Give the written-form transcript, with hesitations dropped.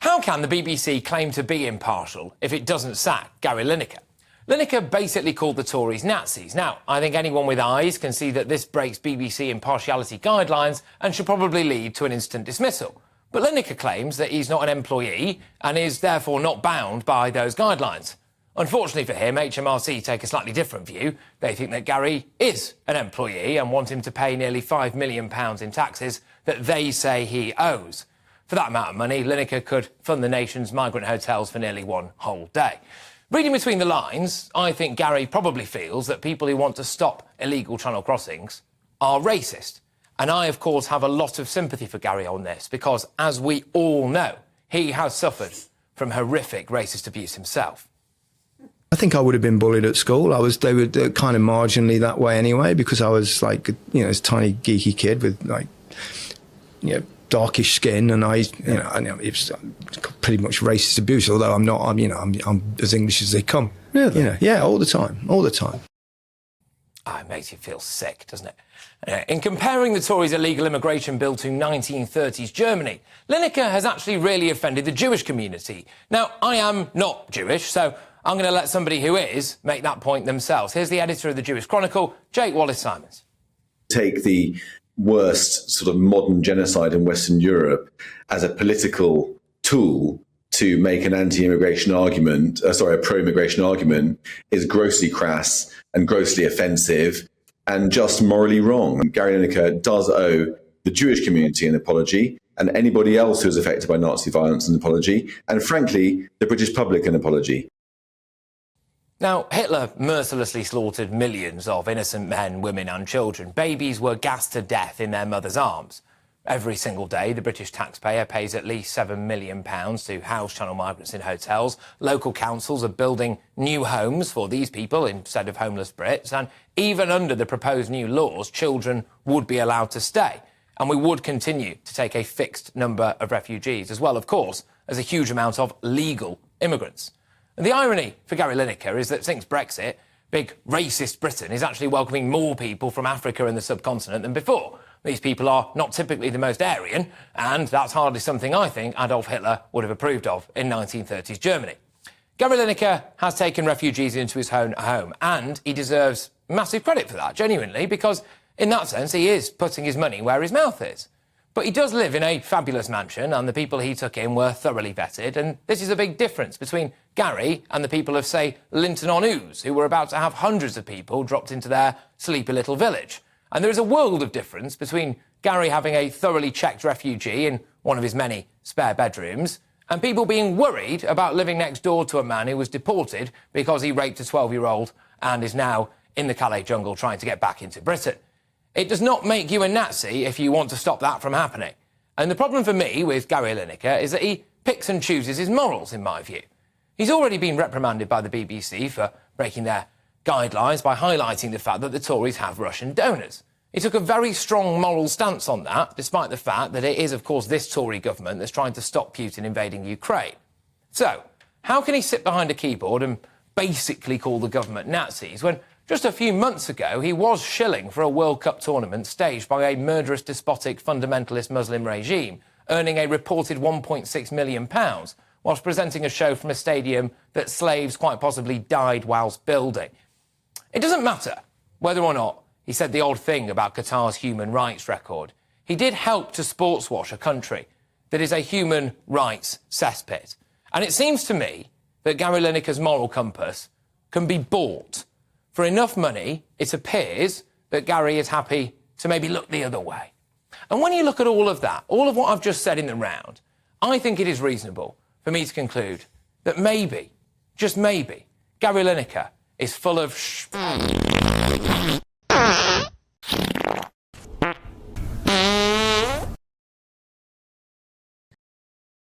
How can the BBC claim to be impartial if it doesn't sack Gary Lineker? Lineker basically called the Tories Nazis. Now, I think anyone with eyes can see that this breaks BBC impartiality guidelines and should probably lead to an instant dismissal. But Lineker claims that he's not an employee and is therefore not bound by those guidelines. Unfortunately for him, HMRC take a slightly different view. They think that Gary is an employee and want him to pay nearly £5 million in taxes that they say he owes. For that amount of money, Lineker could fund the nation's migrant hotels for nearly one whole day. Reading between the lines, I think Gary probably feels that people who want to stop illegal channel crossings are racist. And I, of course, have a lot of sympathy for Gary on this because, as we all know, he has suffered from horrific racist abuse himself. I think I would have been bullied at school. They were kind of marginally that way anyway, because I was like, this tiny geeky kid with darkish skin, and it was pretty much racist abuse. Although I'm as English as they come. Really? All the time. Oh, it makes you feel sick, doesn't it? In comparing the Tories' illegal immigration bill to 1930s Germany, Lineker has actually really offended the Jewish community. Now, I am not Jewish, so I'm going to let somebody who is make that point themselves. Here's the editor of the Jewish Chronicle, Jake Wallace-Simons. Take the worst sort of modern genocide in Western Europe as a political tool to make an anti-immigration argument, a pro-immigration argument, is grossly crass and grossly offensive and just morally wrong. Gary Lineker does owe the Jewish community an apology, and anybody else who is affected by Nazi violence an apology, and frankly, the British public an apology. Now, Hitler mercilessly slaughtered millions of innocent men, women and children. Babies were gassed to death in their mother's arms. Every single day, the British taxpayer pays at least £7 million to house channel migrants in hotels. Local councils are building new homes for these people instead of homeless Brits. And even under the proposed new laws, children would be allowed to stay. And we would continue to take a fixed number of refugees, as well, of course, as a huge amount of legal immigrants. And the irony for Gary Lineker is that since Brexit, big racist Britain is actually welcoming more people from Africa and the subcontinent than before. These people are not typically the most Aryan, and that's hardly something I think Adolf Hitler would have approved of in 1930s Germany. Gary Lineker has taken refugees into his own home, and he deserves massive credit for that, genuinely, because in that sense he is putting his money where his mouth is. But he does live in a fabulous mansion, and the people he took in were thoroughly vetted, and this is a big difference between Gary and the people of, say, Linton-on-Ouse, who were about to have hundreds of people dropped into their sleepy little village. And there is a world of difference between Gary having a thoroughly checked refugee in one of his many spare bedrooms and people being worried about living next door to a man who was deported because he raped a 12-year-old and is now in the Calais jungle trying to get back into Britain. It does not make you a Nazi if you want to stop that from happening. And the problem for me with Gary Lineker is that he picks and chooses his morals, in my view. He's already been reprimanded by the BBC for breaking their guidelines by highlighting the fact that the Tories have Russian donors. He took a very strong moral stance on that, despite the fact that it is, of course, this Tory government that's trying to stop Putin invading Ukraine. So, how can he sit behind a keyboard and basically call the government Nazis when just a few months ago he was shilling for a World Cup tournament staged by a murderous, despotic, fundamentalist Muslim regime, earning a reported £1.6 million, whilst presenting a show from a stadium that slaves quite possibly died whilst building? It doesn't matter whether or not he said the odd thing about Qatar's human rights record. He did help to sportswash a country that is a human rights cesspit. And it seems to me that Gary Lineker's moral compass can be bought. For enough money, it appears that Gary is happy to maybe look the other way. And when you look at all of that, all of what I've just said in the round, I think it is reasonable for me to conclude that maybe, just maybe, Gary Lineker is full of